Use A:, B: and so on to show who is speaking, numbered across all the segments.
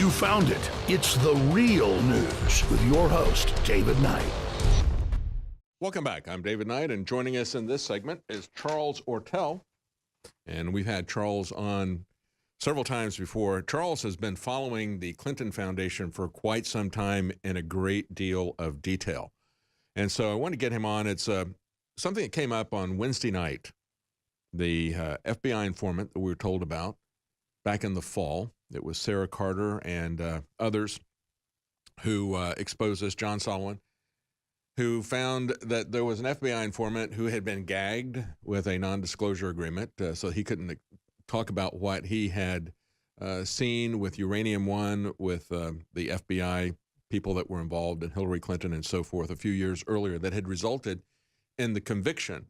A: You found it. It's the real news with your host, David Knight.
B: Welcome back. I'm David Knight, and joining us in this segment is Charles Ortel. And we've had Charles on several times before. Charles has been following the Clinton Foundation for quite some time in a great deal of detail. And so I want to get him on. It's something that came up on Wednesday night. The FBI informant that we were told about back in the fall. It was Sarah Carter and others who exposed this, John Solomon, who found that there was an FBI informant who had been gagged with a non-disclosure agreement, so he couldn't talk about what he had seen with Uranium One, with the FBI people that were involved in Hillary Clinton and so forth a few years earlier, that had resulted in the conviction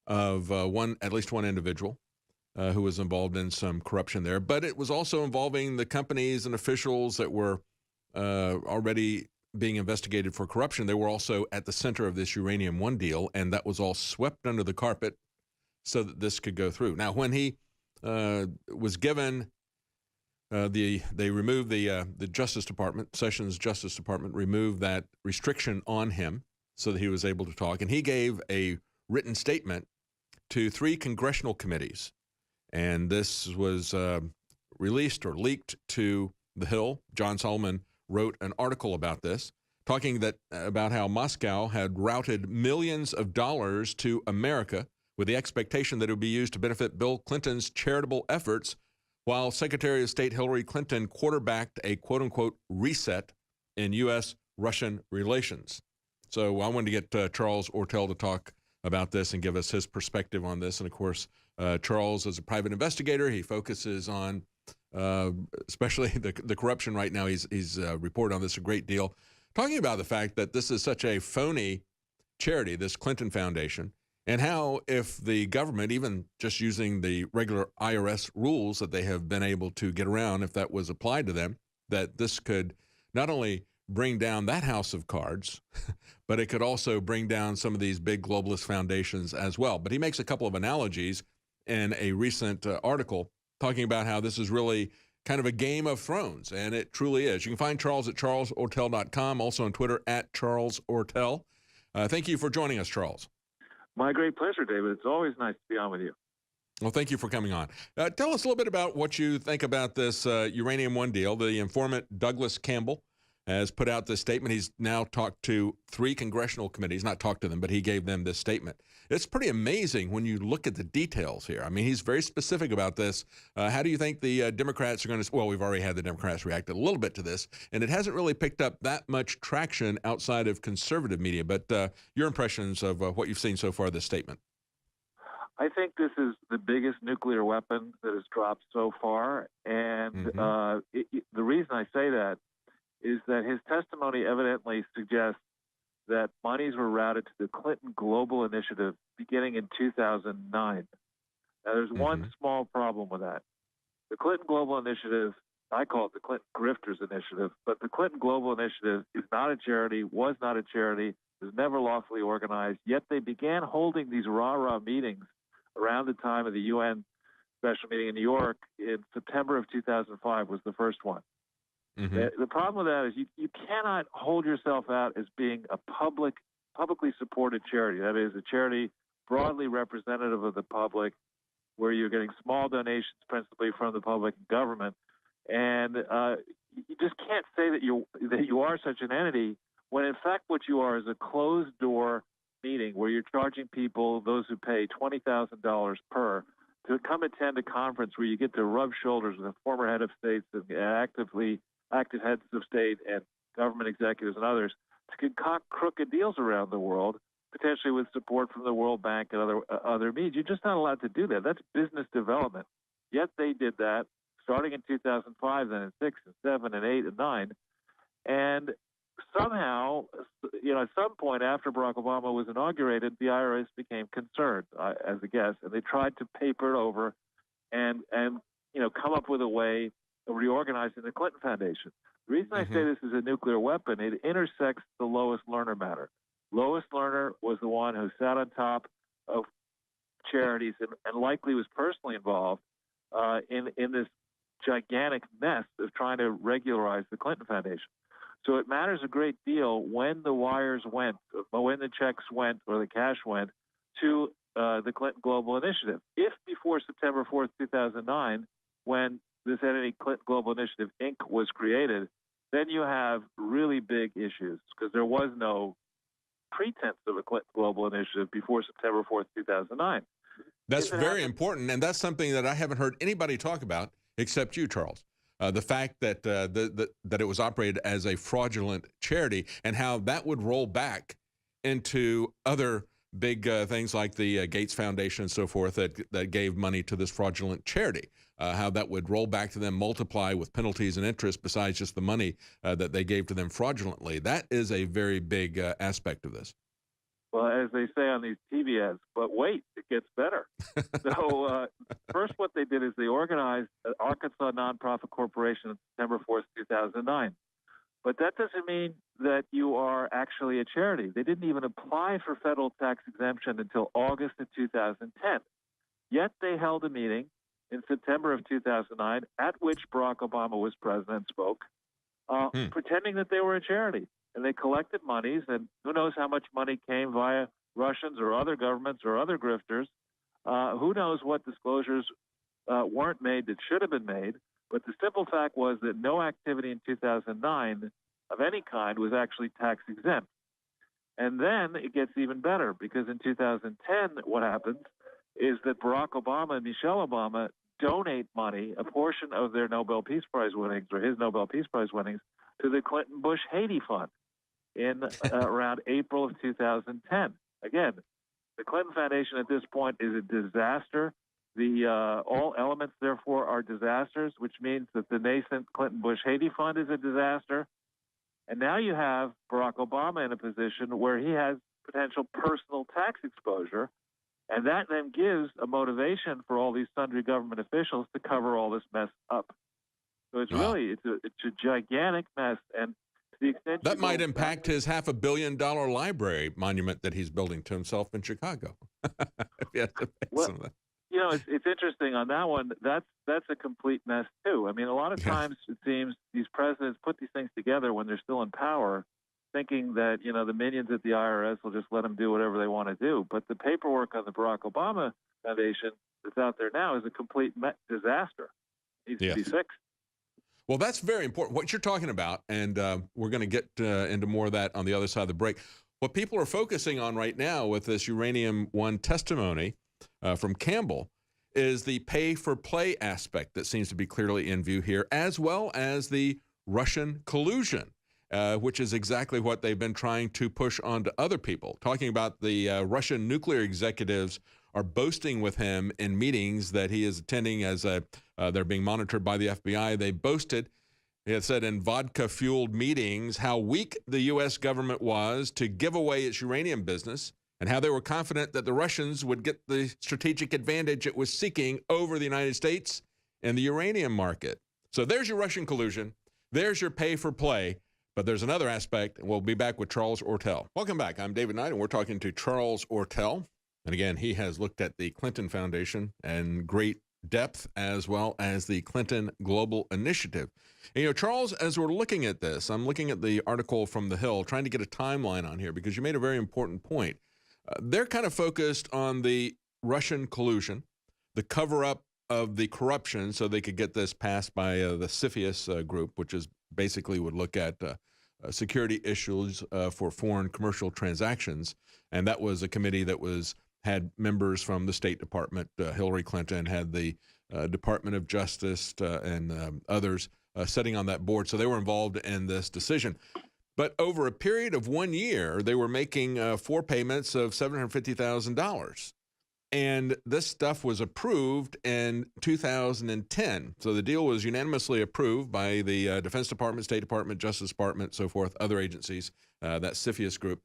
B: of at least one individual who was involved in some corruption there. But it was also involving the companies and officials that were already being investigated for corruption. They were also at the center of this Uranium One deal, and that was all swept under the carpet so that this could go through. Now, when he was given they removed the Justice Department, Sessions Justice Department, removed that restriction on him so that he was able to talk, and he gave a written statement to 3 congressional committees. And this was released or leaked to The Hill. John Solomon wrote an article about this, talking about how Moscow had routed millions of dollars to America with the expectation that it would be used to benefit Bill Clinton's charitable efforts, while Secretary of State Hillary Clinton quarterbacked a quote-unquote reset in U.S.-Russian relations. So I wanted to get Charles Ortel to talk about this and give us his perspective on this. And, of course, Charles is a private investigator. He focuses on especially the corruption right now. He's reported on this a great deal, talking about the fact that this is such a phony charity, this Clinton Foundation, and how if the government, even just using the regular IRS rules that they have been able to get around, if that was applied to them, that this could not only bring down that house of cards, but it could also bring down some of these big globalist foundations as well. But he makes a couple of analogies in a recent article talking about how this is really kind of a Game of Thrones, and it truly is. You can find Charles at charlesortel.com, also on Twitter at charlesortel. Thank you for joining us, Charles.
C: My great pleasure, David. It's always nice to be on with you.
B: Well, thank you for coming on. Tell us a little bit about what you think about this Uranium One deal. The informant Douglas Campbell has put out this statement. He's now talked to 3 congressional committees, not talked to them, but he gave them this statement. It's pretty amazing when you look at the details here. I mean, he's very specific about this. How do you think the Democrats are going to, well, we've already had the Democrats react a little bit to this, and it hasn't really picked up that much traction outside of conservative media, but your impressions of what you've seen so far, this statement.
C: I think this is the biggest nuclear weapon that has dropped so far, and the reason I say that is that his testimony evidently suggests that monies were routed to the Clinton Global Initiative beginning in 2009. Now, there's one small problem with that. The Clinton Global Initiative, I call it the Clinton Grifters Initiative, but the Clinton Global Initiative is not a charity, was not a charity, was never lawfully organized, yet they began holding these rah-rah meetings around the time of the UN special meeting in New York in September of 2005 was the first one. The problem with that is you cannot hold yourself out as being a publicly supported charity. That is, a charity broadly representative of the public, where you're getting small donations principally from the public and government. And you just can't say that you are such an entity when, in fact, what you are is a closed-door meeting where you're charging people, those who pay $20,000 per, to come attend a conference where you get to rub shoulders with a former head of state and active heads of state and government executives and others to concoct crooked deals around the world, potentially with support from the World Bank and other means. You're just not allowed to do that. That's business development. Yet they did that starting in 2005, then in 6 and 7 and 8 and 9. And somehow, at some point after Barack Obama was inaugurated, the IRS became concerned, as a guess, and they tried to paper it over and come up with a way of reorganizing the Clinton Foundation. The reason I say this is a nuclear weapon, it intersects the Lois Lerner matter. Lois Lerner was the one who sat on top of charities and likely was personally involved in this gigantic mess of trying to regularize the Clinton Foundation. So it matters a great deal when the wires went, when the checks went, or the cash went to the Clinton Global Initiative. If before September 4th, 2009, when this entity, Clinton Global Initiative, Inc., was created, then you have really big issues because there was no pretense of a Clinton Global Initiative before September 4th, 2009.
B: That's very important, and that's something that I haven't heard anybody talk about except you, Charles. The fact that that it was operated as a fraudulent charity and how that would roll back into other big things like the Gates Foundation and so forth that gave money to this fraudulent charity, how that would roll back to them, multiply with penalties and interest besides just the money that they gave to them fraudulently. That is a very big aspect of this.
C: Well, as they say on these TV ads, but wait, it gets better. So first what they did is they organized an Arkansas Nonprofit Corporation on September 4th, 2009. But that doesn't mean that you are actually a charity. They didn't even apply for federal tax exemption until August of 2010. Yet they held a meeting in September of 2009 at which Barack Obama was president and spoke, pretending that they were a charity. And they collected monies, and who knows how much money came via Russians or other governments or other grifters. Who knows what disclosures weren't made that should have been made. But the simple fact was that no activity in 2009 of any kind was actually tax exempt. And then it gets even better because in 2010, what happens is that Barack Obama and Michelle Obama donate money, a portion of their Nobel Peace Prize winnings or his Nobel Peace Prize winnings, to the Clinton Bush Haiti Fund in around April of 2010. Again, the Clinton Foundation at this point is a disaster. All elements, therefore, are disasters, which means that the nascent Clinton Bush Haiti Fund is a disaster. And now you have Barack Obama in a position where he has potential personal tax exposure, and that then gives a motivation for all these sundry government officials to cover all this mess up. So it's really, it's a gigantic mess, and to the extent
B: that might impact his $500 million library monument that he's building to himself in Chicago. If he has to pay some of that.
C: You know, it's interesting on that one. That's a complete mess too. I mean, a lot of times it seems these presidents put these things together when they're still in power, thinking that the minions at the IRS will just let them do whatever they want to do. But the paperwork on the Barack Obama Foundation that's out there now is a complete disaster. It needs to be fixed.
B: Well, that's very important. What you're talking about, and we're going to get into more of that on the other side of the break. What people are focusing on right now with this Uranium One testimony from Campbell is the pay-for-play aspect that seems to be clearly in view here, as well as the Russian collusion, which is exactly what they've been trying to push onto other people. Talking about the Russian nuclear executives are boasting with him in meetings that he is attending as they're being monitored by the FBI. They boasted, it said in vodka-fueled meetings, how weak the U.S. government was to give away its uranium business and how they were confident that the Russians would get the strategic advantage it was seeking over the United States in the uranium market. So there's your Russian collusion. There's your pay-for-play. But there's another aspect, and we'll be back with Charles Ortel. Welcome back. I'm David Knight, and we're talking to Charles Ortel. And again, he has looked at the Clinton Foundation in great depth, as well as the Clinton Global Initiative. And, Charles, as we're looking at this, I'm looking at the article from The Hill, trying to get a timeline on here, because you made a very important point. They're kind of focused on the Russian collusion, the cover-up of the corruption, so they could get this passed by the CFIUS group, which is basically would look at security issues for foreign commercial transactions. And that was a committee that had members from the State Department. Hillary Clinton had the Department of Justice and others sitting on that board. So they were involved in this decision. But over a period of 1 year, they were making 4 payments of $750,000. And this stuff was approved in 2010. So the deal was unanimously approved by the Defense Department, State Department, Justice Department, so forth, other agencies, that CFIUS group.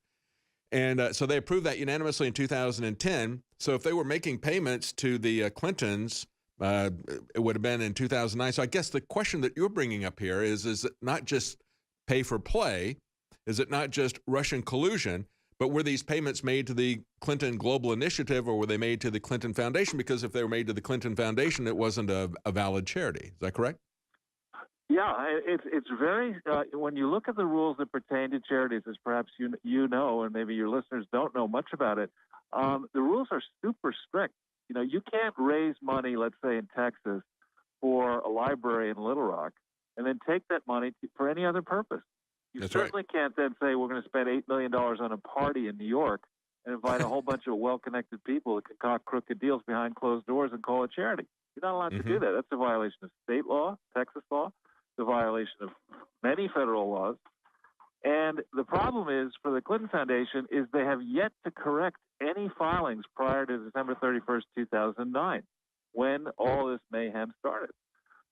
B: And so they approved that unanimously in 2010. So if they were making payments to the Clintons, it would have been in 2009. So I guess the question that you're bringing up here is it not just pay for play? Is it not just Russian collusion? But were these payments made to the Clinton Global Initiative, or were they made to the Clinton Foundation? Because if they were made to the Clinton Foundation, it wasn't a valid charity. Is that correct?
C: Yeah, it's very. When you look at the rules that pertain to charities, as perhaps you know, and maybe your listeners don't know much about it, the rules are super strict. You know, you can't raise money, let's say in Texas, for a library in Little Rock, and then take that money for any other purpose. You
B: That's
C: certainly can't then say we're going to spend $8 million on a party in New York and invite a whole bunch of well-connected people that concoct crooked deals behind closed doors and call it charity. You're not allowed to do that. That's a violation of state law, Texas law. It's a violation of many federal laws. And the problem is for the Clinton Foundation is they have yet to correct any filings prior to December 31st, 2009, when all this mayhem started.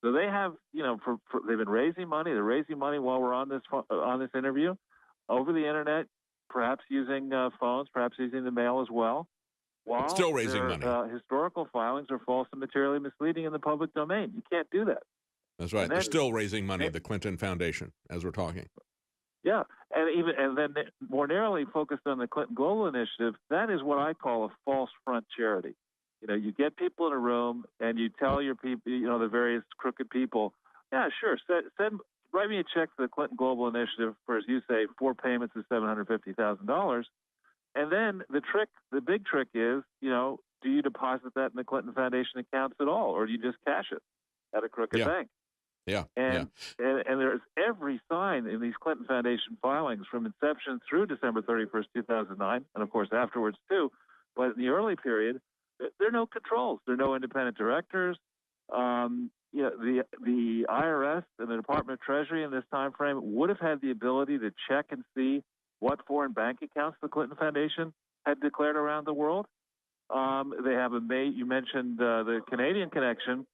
C: So they have, you know, they've been raising money. They're raising money while we're on this interview, over the internet, perhaps using phones, perhaps using the mail as well. While
B: still raising money.
C: Historical filings are false and materially misleading in the public domain. You can't do that.
B: That's right. They're still raising money. The Clinton Foundation, as we're talking.
C: Yeah, and then more narrowly focused on the Clinton Global Initiative. That is what I call a false front charity. You know, you get people in a room and you tell your people, you know, the various crooked people, yeah, sure, write me a check for the Clinton Global Initiative for, as you say, 4 payments of $750,000. And then the big trick is, you know, do you deposit that in the Clinton Foundation accounts at all, or do you just cash it at a crooked bank?
B: Yeah.
C: And there's every sign in these Clinton Foundation filings from inception through December 31st, 2009, and of course afterwards too. But in the early period, there are no controls. There are no independent directors. You know, the IRS and the Department of Treasury in this time frame would have had the ability to check and see what foreign bank accounts the Clinton Foundation had declared around the world. They have you mentioned the Canadian connection.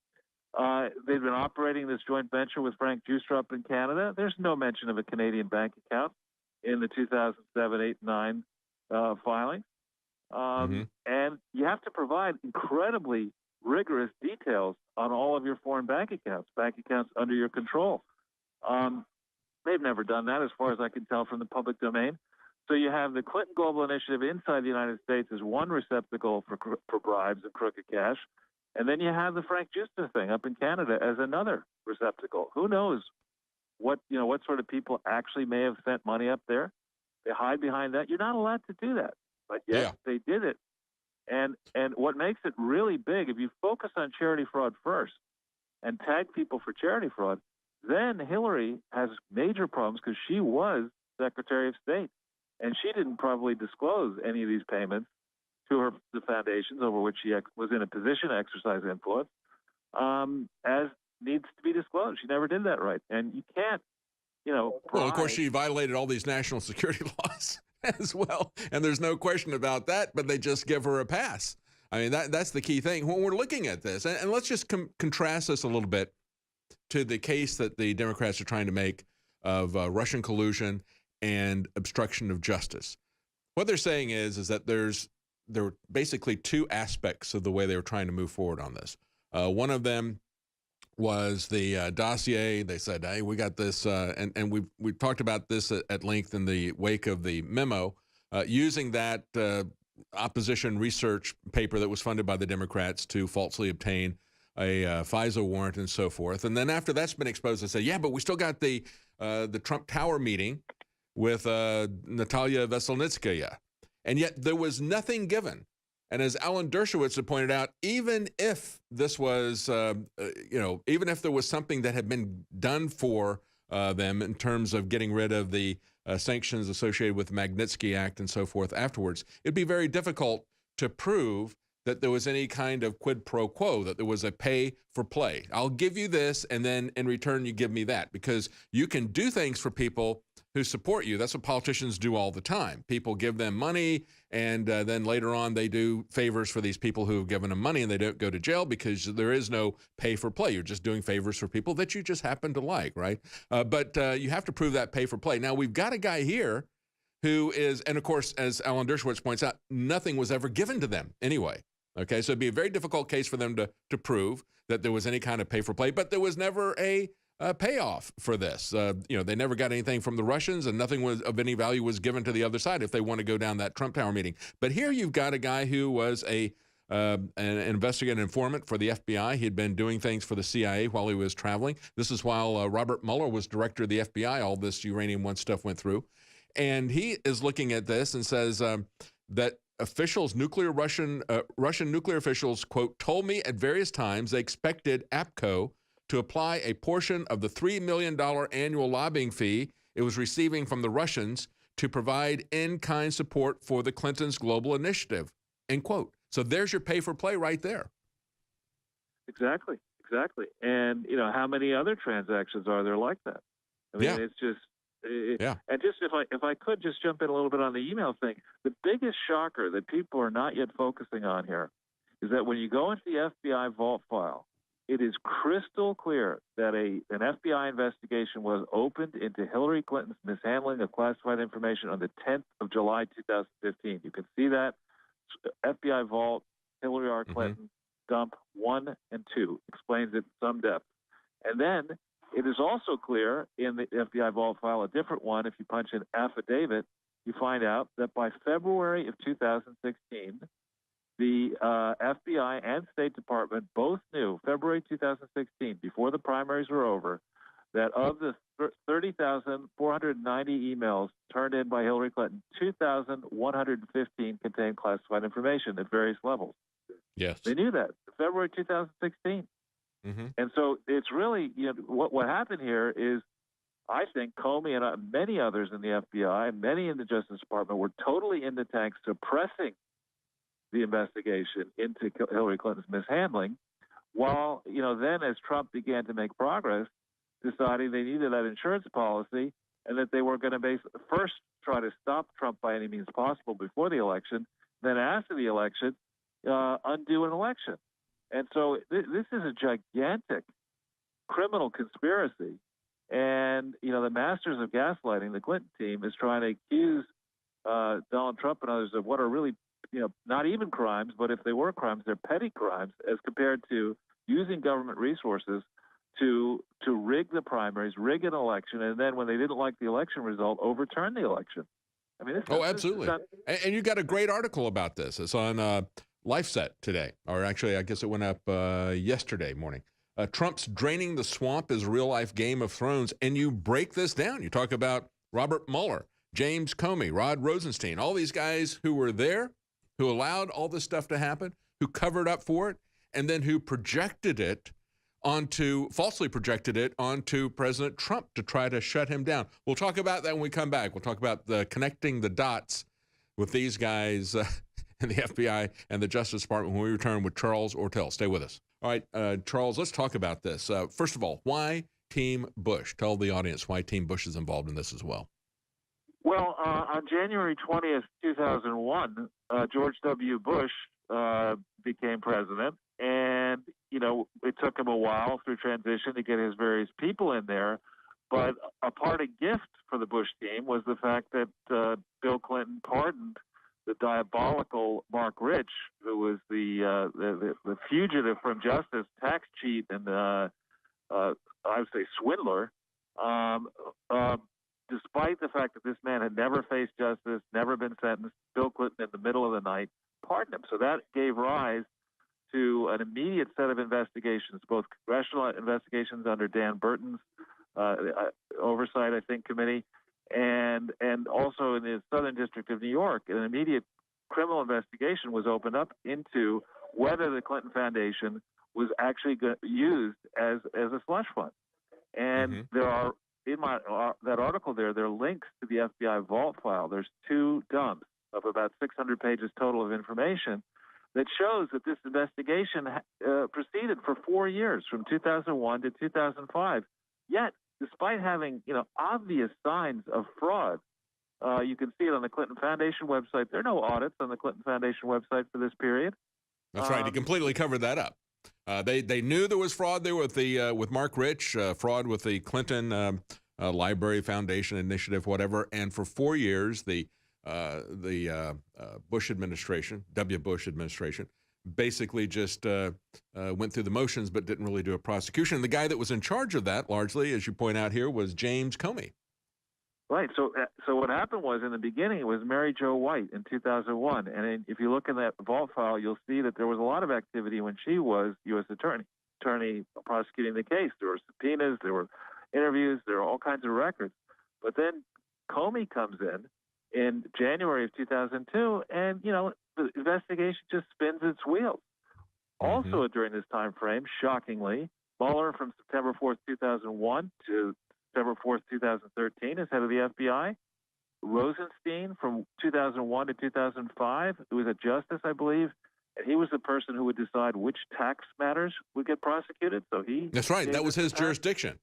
C: They've been operating this joint venture with Frank Justrup in Canada. There's no mention of a Canadian bank account in the 2007, 8, 9 filing. And you have to provide incredibly rigorous details on all of your foreign bank accounts under your control. They've never done that, as far as I can tell from the public domain. So you have the Clinton Global Initiative inside the United States as one receptacle for bribes and crooked cash. And then you have the Frank Juster thing up in Canada as another receptacle. Who knows what sort of people actually may have sent money up there? They hide behind that. You're not allowed to do that. But yes, they did it. And what makes it really big, if you focus on charity fraud first and tag people for charity fraud, then Hillary has major problems because she was Secretary of State. And she didn't probably disclose any of these payments to the foundations over which she was in a position to exercise influence, as needs to be disclosed. She never did that right. And you can't, well,
B: of course, she violated all these national security laws as well. And there's no question about that, but they just give her a pass. I mean, that's the key thing when we're looking at this. And let's just contrast this a little bit to the case that the Democrats are trying to make of Russian collusion and obstruction of justice. What they're saying is that there were basically two aspects of the way they were trying to move forward on this. One of them was the dossier. They said, hey, we got this, and we've talked about this at length in the wake of the memo, using that opposition research paper that was funded by the Democrats to falsely obtain a FISA warrant and so forth. And then after that's been exposed, they say, yeah, but we still got the Trump Tower meeting with Natalia Veselnitskaya. And yet there was nothing given. And as Alan Dershowitz had pointed out, even if this was, even if there was something that had been done for them in terms of getting rid of the sanctions associated with the Magnitsky Act and so forth afterwards, it'd be very difficult to prove that there was any kind of quid pro quo, that there was a pay for play. I'll give you this, and then in return you give me that, because you can do things for people who support you. That's what politicians do all the time. People give them money, and then later on they do favors for these people who have given them money, and they don't go to jail because there is no pay for play. You're just doing favors for people that you just happen to like, right? But you have to prove that pay for play. Now, we've got a guy here who is, and of course, as Alan Dershowitz points out, nothing was ever given to them anyway. Okay, so it'd be a very difficult case for them to prove that there was any kind of pay for play, but there was never a payoff for this. They never got anything from the Russians, and nothing of any value was given to the other side if they want to go down that Trump Tower meeting. But here you've got a guy who was a an investigative informant for the FBI. He had been doing things for the CIA while he was traveling. This is while Robert Mueller was director of the FBI. All this Uranium One stuff went through. And he is looking at this and says that Russian nuclear officials, quote, told me at various times they expected APCO to apply a portion of the $3 million annual lobbying fee it was receiving from the Russians to provide in-kind support for the Clintons' global initiative, end quote. So there's your pay-for-play right there.
C: Exactly. And, how many other transactions are there like that? I mean, it's just... And just if I could just jump in a little bit on the email thing, the biggest shocker that people are not yet focusing on here is that when you go into the FBI vault file, it is crystal clear that an FBI investigation was opened into Hillary Clinton's mishandling of classified information on the 10th of July, 2015. You can see that FBI vault, Hillary R. Clinton, dump 1 and 2, explains it in some depth. And then it is also clear in the FBI vault file, a different one, if you punch in affidavit, you find out that by February of 2016, the FBI and State Department both knew, February 2016, before the primaries were over, that of the 30,490 emails turned in by Hillary Clinton, 2,115 contained classified information at various levels.
B: Yes.
C: They knew that, February 2016. And so it's really, what happened here is, I think Comey and many others in the FBI, many in the Justice Department were totally in the tank suppressing the investigation into Hillary Clinton's mishandling, while, then as Trump began to make progress, deciding they needed that insurance policy and that they were going to first try to stop Trump by any means possible before the election, then after the election, undo an election. And so this is a gigantic criminal conspiracy. And, the masters of gaslighting, the Clinton team, is trying to accuse Donald Trump and others of what are really, not even crimes, but if they were crimes, they're petty crimes as compared to using government resources to rig the primaries, rig an election, and then when they didn't like the election result, overturn the election. I mean,
B: absolutely. And you got a great article about this. It's on LifeSet today, or actually, I guess it went up yesterday morning. Trump's draining the swamp is real-life Game of Thrones, and you break this down. You talk about Robert Mueller, James Comey, Rod Rosenstein, all these guys who were there, who allowed all this stuff to happen, who covered up for it, and then who falsely projected it onto President Trump to try to shut him down. We'll talk about that when we come back. We'll talk about connecting the dots with these guys in the FBI and the Justice Department when we return with Charles Ortel. Stay with us. All right, Charles, let's talk about this. First of all, why Team Bush? Tell the audience why Team Bush is involved in this as well.
C: Well, on January 20th, 2001, George W. Bush became president, and, it took him a while through transition to get his various people in there, but a parting gift for the Bush team was the fact that Bill Clinton pardoned the diabolical Mark Rich, who was the fugitive from justice, tax cheat, and I would say swindler, despite the fact that this man had never faced justice, never been sentenced. Bill Clinton, in the middle of the night, pardoned him. So that gave rise to an immediate set of investigations, both congressional investigations under Dan Burton's oversight, I think, committee, and also in the Southern District of New York, an immediate criminal investigation was opened up into whether the Clinton Foundation was actually used as a slush fund. And there are, in that article there are links to the FBI vault file. There's 2 dumps of about 600 pages total of information that shows that this investigation proceeded for 4 years, from 2001 to 2005. Yet, despite having obvious signs of fraud, you can see it on the Clinton Foundation website. There are no audits on the Clinton Foundation website for this period.
B: That's right. He completely covered that up. They knew there was fraud there with Mark Rich, fraud with the Clinton Library Foundation Initiative, whatever. And for 4 years, the Bush administration, W. Bush administration, basically just went through the motions but didn't really do a prosecution. The guy that was in charge of that, largely, as you point out here, was James Comey.
C: Right. So what happened was in the beginning it was Mary Jo White in 2001, and if you look in that vault file, you'll see that there was a lot of activity when she was U.S. attorney prosecuting the case. There were subpoenas, there were interviews, there were all kinds of records. But then Comey comes in January of 2002, and the investigation just spins its wheels. Also during this time frame, shockingly, Mueller from September 4th, 2001 to September 4th, 2013 as head of the FBI. Rosenstein from 2001 to 2005, who was a justice, I believe, and he was the person who would decide which tax matters would get prosecuted. So
B: That's right. That was his jurisdiction.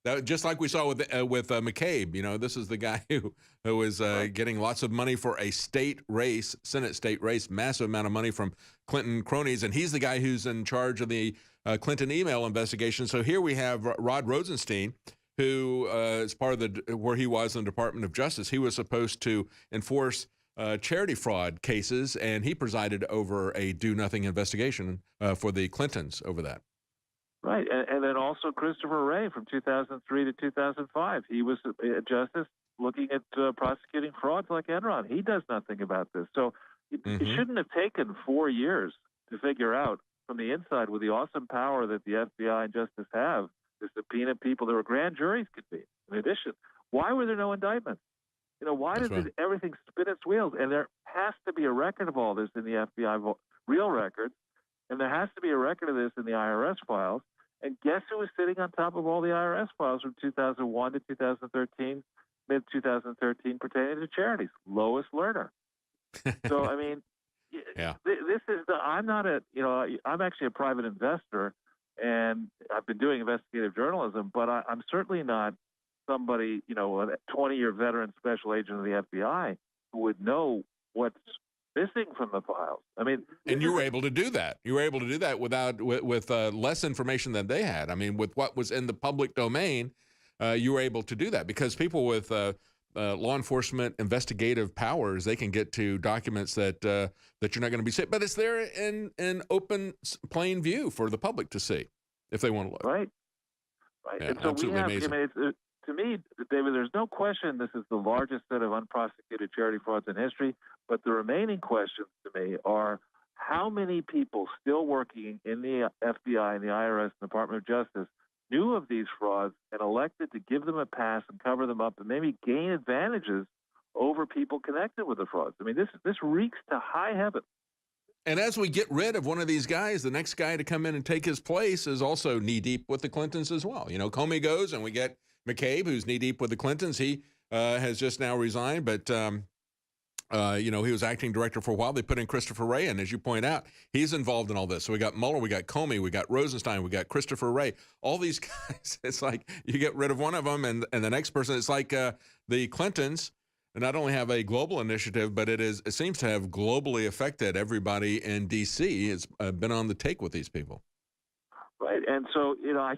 B: That, just like we saw with McCabe, this is the guy who was getting lots of money for a state race, Senate state race, massive amount of money from Clinton cronies, and he's the guy who's in charge of the Clinton email investigation. So here we have Rod Rosenstein, who is part of where he was in the Department of Justice. He was supposed to enforce charity fraud cases, and he presided over a do-nothing investigation for the Clintons over that.
C: Right, and then also Christopher Wray from 2003 to 2005. He was a justice looking at prosecuting frauds like Enron. He does nothing about this. So it shouldn't have taken 4 years to figure out from the inside, with the awesome power that the FBI and Justice have, to subpoena people. There were grand juries could be. In addition, why were there no indictments? Why does everything spin its wheels? And there has to be a record of all this in the FBI, real records, and there has to be a record of this in the IRS files. And guess who was sitting on top of all the IRS files from 2001 to 2013, mid-2013, pertaining to charities? Lois Lerner. So, I mean, this is I'm actually a private investor, and I've been doing investigative journalism, but I'm certainly not somebody, a 20-year veteran special agent of the FBI who would know what's missing from the files. I mean,
B: and you were able to do that. You were able to do that with less information than they had. I mean, with what was in the public domain, you were able to do that because people with law enforcement investigative powers, they can get to documents that you're not going to be seeing, but it's there in open, plain view for the public to see if they want to look.
C: Right.
B: Yeah,
C: and so
B: absolutely amazing.
C: I mean, to me, David, there's no question this is the largest set of unprosecuted charity frauds in history. But the remaining questions to me are how many people still working in the FBI and the IRS and the Department of Justice knew of these frauds and elected to give them a pass and cover them up and maybe gain advantages over people connected with the frauds. I mean, this reeks to high heaven.
B: And as we get rid of one of these guys, the next guy to come in and take his place is also knee-deep with the Clintons as well. Comey goes, and we get McCabe, who's knee-deep with the Clintons. He has just now resigned, but, he was acting director for a while. They put in Christopher Wray, and as you point out, he's involved in all this. So we got Mueller, we got Comey, we got Rosenstein, we got Christopher Wray. All these guys, it's like you get rid of one of them, and the next person, it's like the Clintons not only have a global initiative, but it seems to have globally affected everybody in D.C. It's been on the take with these people.
C: Right, and so I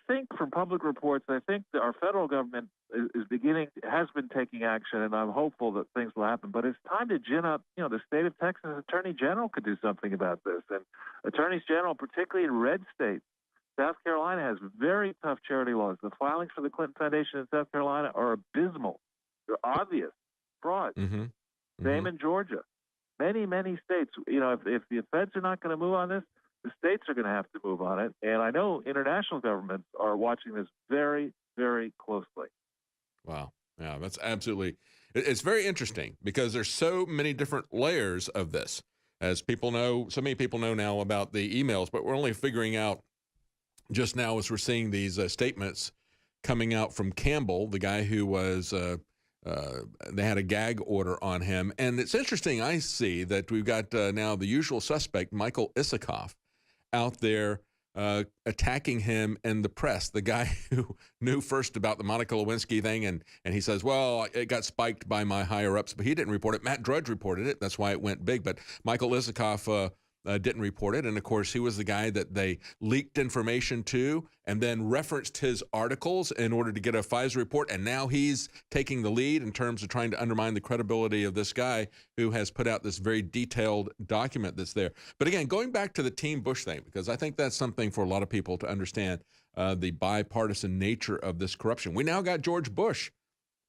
C: think from public reports, I think that our federal government has been taking action, and I'm hopeful that things will happen. But it's time to gin up. The state of Texas Attorney General could do something about this, and attorneys general, particularly in red states. South Carolina has very tough charity laws. The filings for the Clinton Foundation in South Carolina are abysmal. They're obvious fraud. Same in Georgia. Many states. If the feds are not going to move on this, the states are going to have to move on it. And I know international governments are watching this very, very closely.
B: Wow. Yeah, that's absolutely. It's very interesting because there's so many different layers of this. As people know, so many people know now about the emails, but we're only figuring out just now as we're seeing these statements coming out from Campbell, the guy who was, they had a gag order on him. And it's interesting, I see that we've got now the usual suspect, Michael Isikoff, out there attacking him in the press, the guy who knew first about the Monica Lewinsky thing. And he says, well, it got spiked by my higher-ups, but he didn't report it. Matt Drudge reported it. That's why it went big. But Michael Isikoff didn't report it. And, of course, he was the guy that they leaked information to and then referenced his articles in order to get a FISA report. And now he's taking the lead in terms of trying to undermine the credibility of this guy who has put out this very detailed document that's there. But, again, going back to the Team Bush thing, because I think that's something for a lot of people to understand, the bipartisan nature of this corruption. We now got George Bush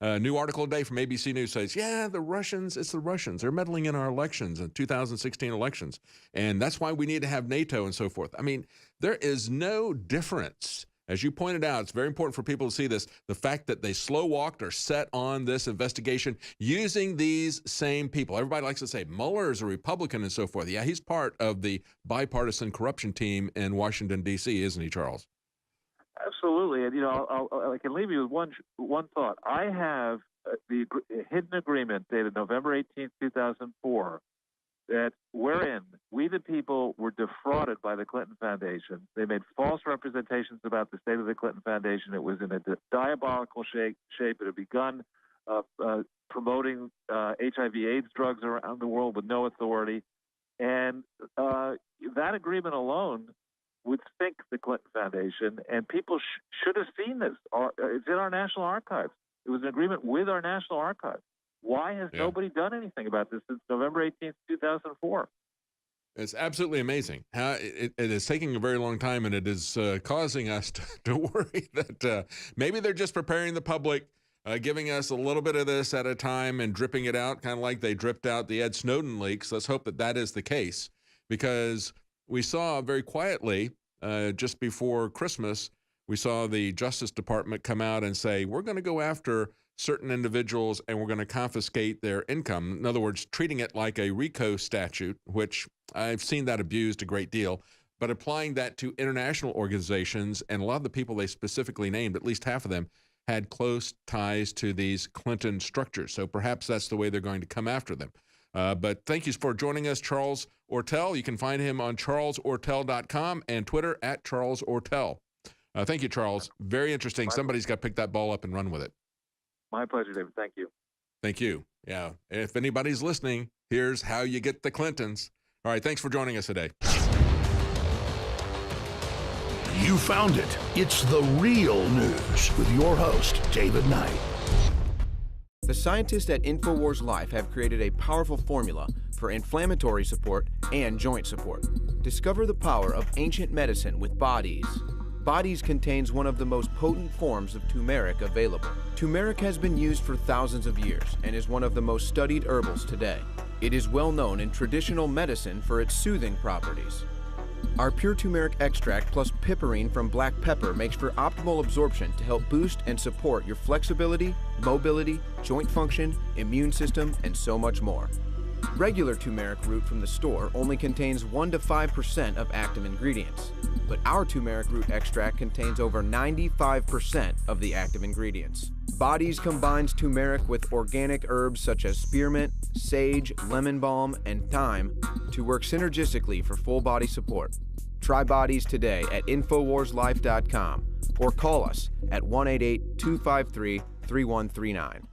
B: A new article today from ABC News says, yeah, the Russians, it's the Russians. They're meddling in our elections, in 2016 elections. And that's why we need to have NATO and so forth. I mean, there is no difference. As you pointed out, it's very important for people to see this. The fact that they slow walked or set on this investigation using these same people. Everybody likes to say Mueller is a Republican and so forth. Yeah, he's part of the bipartisan corruption team in Washington, D.C., isn't he, Charles?
C: Absolutely, and I can leave you with one thought. I have the hidden agreement dated November 18, 2004, that wherein we the people were defrauded by the Clinton Foundation. They made false representations about the state of the Clinton Foundation. It was in a diabolical shape. It had begun promoting HIV/AIDS drugs around the world with no authority, and that agreement alone would sink the Clinton Foundation, and people should have seen this. It's in our National Archives. It was an agreement with our National Archives. Why has nobody done anything about this since November 18th, 2004?
B: It's absolutely amazing how it is taking a very long time, and it is causing us to worry that maybe they're just preparing the public, giving us a little bit of this at a time and dripping it out, kind of like they dripped out the Ed Snowden leaks. Let's hope that that is the case, because we saw very quietly just before Christmas, we saw the Justice Department come out and say, we're going to go after certain individuals and we're going to confiscate their income. In other words, treating it like a RICO statute, which I've seen that abused a great deal, but applying that to international organizations. And a lot of the people they specifically named, at least half of them, had close ties to these Clinton structures. So perhaps that's the way they're going to come after them. But thank you for joining us, Charles Ortel. You can find him on charlesortel.com and Twitter at Charles Ortel. Thank you, Charles. Very interesting. Somebody's got to pick that ball up and run with it.
C: My pleasure, David. Thank you.
B: Thank you. Yeah. If anybody's listening, here's how you get the Clintons. All right. Thanks for joining us today.
A: You found it. It's the real news with your host, David Knight.
D: The scientists at InfoWars Life have created a powerful formula for inflammatory support and joint support. Discover the power of ancient medicine with Bodies. Bodies contains one of the most potent forms of turmeric available. Turmeric has been used for thousands of years and is one of the most studied herbals today. It is well known in traditional medicine for its soothing properties. Our pure turmeric extract plus piperine from black pepper makes for optimal absorption to help boost and support your flexibility, mobility, joint function, immune system, and so much more. Regular turmeric root from the store only contains 1 to 5% of active ingredients, but our turmeric root extract contains over 95% of the active ingredients. Bodies combines turmeric with organic herbs such as spearmint, sage, lemon balm, and thyme to work synergistically for full body support. Try Bodies today at InfoWarsLife.com or call us at 1-888-253-3139.